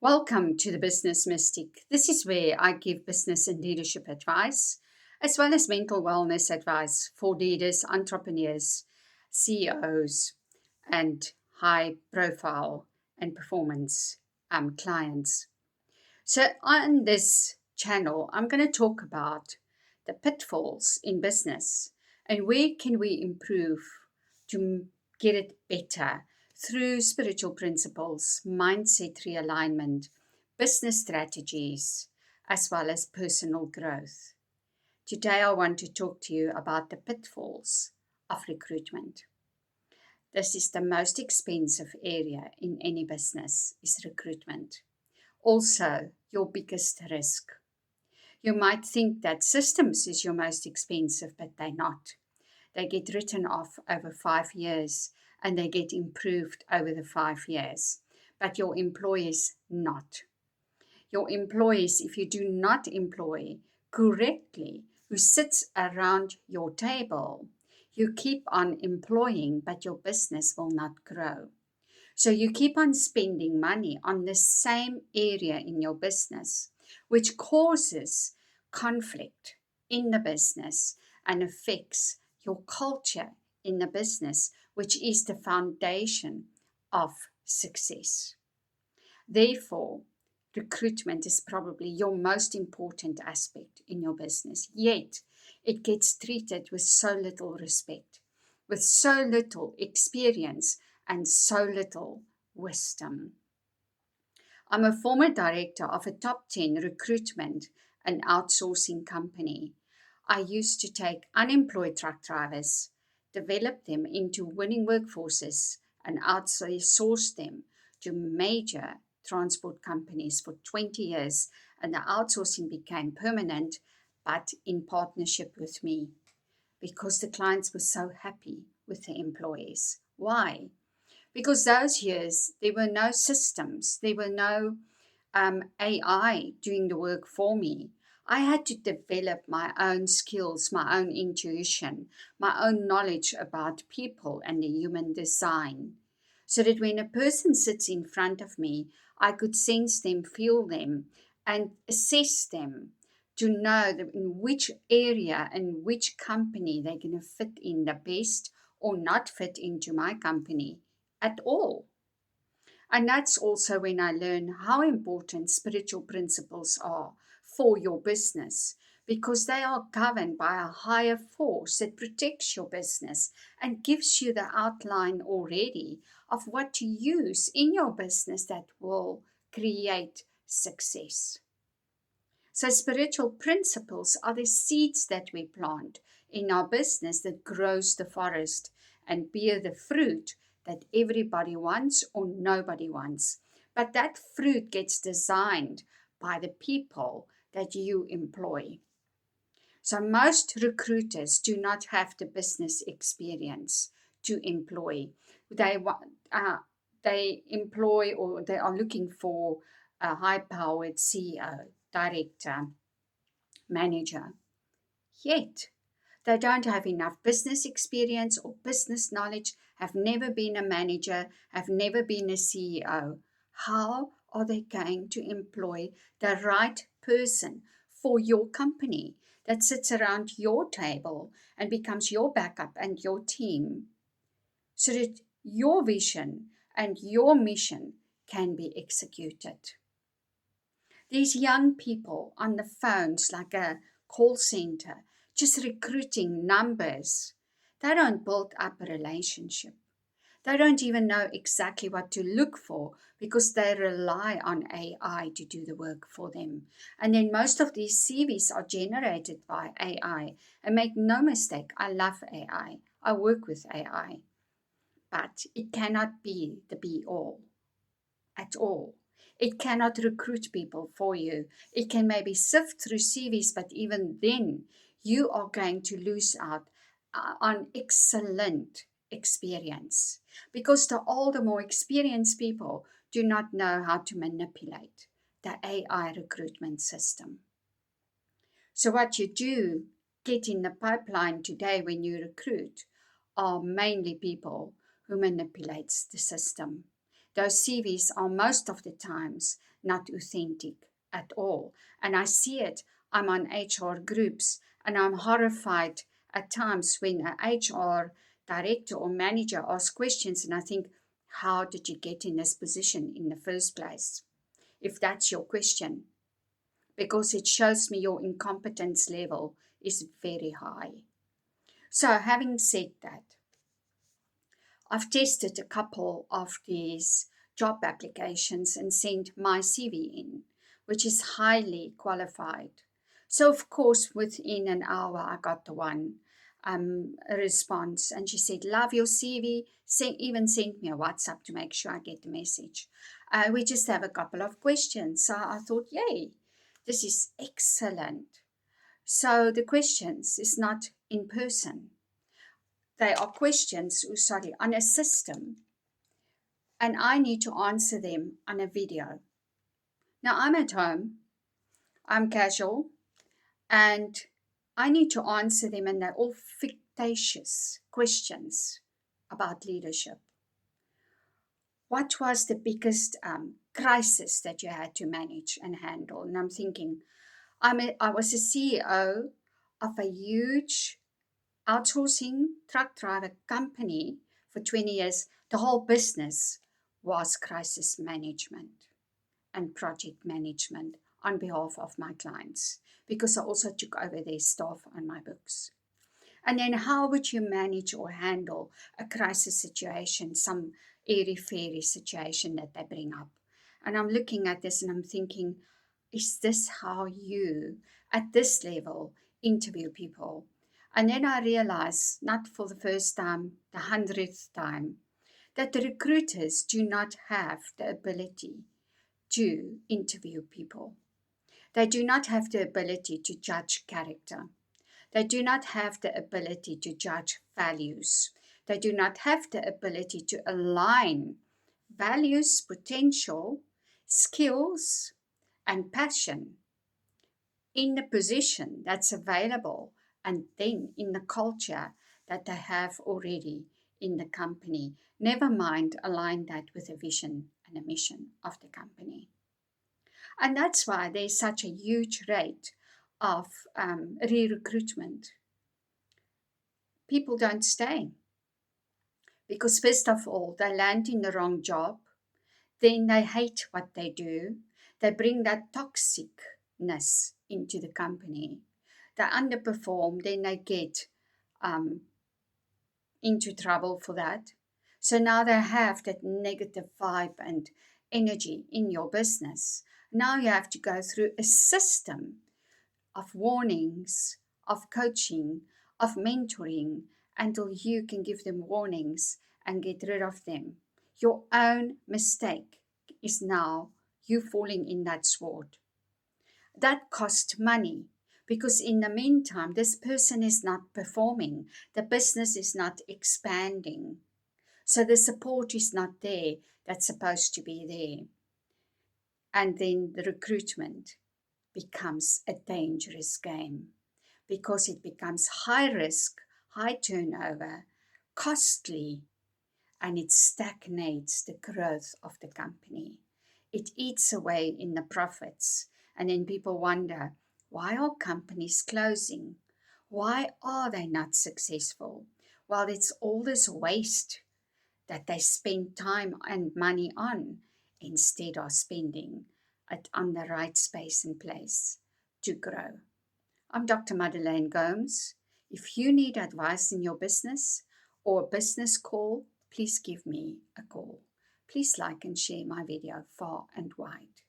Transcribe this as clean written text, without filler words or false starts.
Welcome to the Business Mystic. This is where I give business and leadership advice, as well as mental wellness advice for leaders, entrepreneurs, CEOs, and high profile and performance clients. So, on this channel, I'm going to talk about the pitfalls in business and where can we improve to get it better through spiritual principles, mindset realignment, business strategies, as well as personal growth. Today, I want to talk to you about the pitfalls of recruitment. This is the most expensive area in any business is recruitment. Also, your biggest risk. You might think that systems is your most expensive, but they're not. They get written off over 5 years and they get improved over the 5 years. But your employees not. Your employees, if you do not employ correctly, who sits around your table, you keep on employing, but your business will not grow. So you keep on spending money on the same area in your business, which causes conflict in the business and affects your culture in the business, which is the foundation of success. Therefore, recruitment is probably your most important aspect in your business, yet it gets treated with so little respect, with so little experience, and so little wisdom. I'm a former director of a top 10 recruitment and outsourcing company. I used to take unemployed truck drivers, develop them into winning workforces, and outsource them to major transport companies for 20 years. And the outsourcing became permanent, but in partnership with me because the clients were so happy with the employees. Why? Because those years there were no systems, there were no AI doing the work for me. I had to develop my own skills, my own intuition, my own knowledge about people and the human design, so that when a person sits in front of me, I could sense them, feel them, and assess them to know that in which area and which company they're going to fit in the best or not fit into my company at all. And that's also when I learn how important spiritual principles are for your business because they are governed by a higher force that protects your business and gives you the outline already of what to use in your business that will create success. So, spiritual principles are the seeds that we plant in our business that grows the forest and bear the fruit that everybody wants or nobody wants. But that fruit gets designed by the people that you employ. So, most recruiters do not have the business experience to employ. They they employ or they are looking for a high-powered CEO, director, manager. Yet, they don't have enough business experience or business knowledge, have never been a manager, have never been a CEO. How are they going to employ the right person for your company that sits around your table and becomes your backup and your team so that your vision and your mission can be executed? These young people on the phones, like a call center, just recruiting numbers. They don't build up a relationship. They don't even know exactly what to look for because they rely on AI to do the work for them. And then most of these CVs are generated by AI. And make no mistake, I love AI. I work with AI. But it cannot be the be all at all. It cannot recruit people for you. It can maybe sift through CVs, but even then, you are going to lose out on excellent experience because the older, more experienced people do not know how to manipulate the AI recruitment system. So, what you do get in the pipeline today when you recruit are mainly people who manipulates the system. those CVs are most of the times not authentic at all. And I see it. I'm on HR groups, and I'm horrified at times when an HR director or manager asks questions, and I think, how did you get in this position in the first place? If that's your question, because it shows me your incompetence level is very high. So, having said that, I've tested a couple of these job applications and sent my CV in, which is highly qualified. So, of course, within an hour, I got the one response, and she said, "Love your CV." Even sent me a WhatsApp to make sure I get the message. We just have a couple of questions. So I thought, yay, this is excellent. So the questions is not in person. They are questions, on a system, and I need to answer them on a video. Now I'm at home, I'm casual, and I need to answer them, and they're all fictitious questions about leadership. What was the biggest crisis that you had to manage and handle? And I'm thinking, I was a CEO of a huge outsourcing truck driver company for 20 years. The whole business was crisis management and project management on behalf of my clients, because I also took over their staff on my books. And then how would you manage or handle a crisis situation, some airy-fairy situation that they bring up? And I'm looking at this and I'm thinking, is this how you, at this level, interview people? And then I realized, not for the first time, the 100th time, that the recruiters do not have the ability to interview people. They do not have the ability to judge character. They do not have the ability to judge values. They do not have the ability to align values, potential, skills, and passion in the position that's available, and then in the culture that they have already in the company. Never mind align that with a vision and a mission of the company. And that's why there's such a huge rate of re-recruitment. People don't stay because, first of all, they land in the wrong job. Then they hate what they do. They bring that toxicness into the company. They underperform, then they get into trouble for that. So now they have that negative vibe and energy in your business. Now you have to go through a system of warnings, of coaching, of mentoring, until you can give them warnings and get rid of them. Your own mistake is now you falling in that sword. That costs money, because in the meantime, this person is not performing. The business is not expanding. So the support is not there that's supposed to be there. And then the recruitment becomes a dangerous game, because it becomes high risk, high turnover, costly, and it stagnates the growth of the company. It eats away in the profits. And then people wonder, why are companies closing? Why are they not successful? Well, it's all this waste that they spend time and money on, instead of spending it on the right space and place to grow. I'm Dr. Madeleine Gomes. If you need advice in your business or a business call, please give me a call. Please like and share my video far and wide.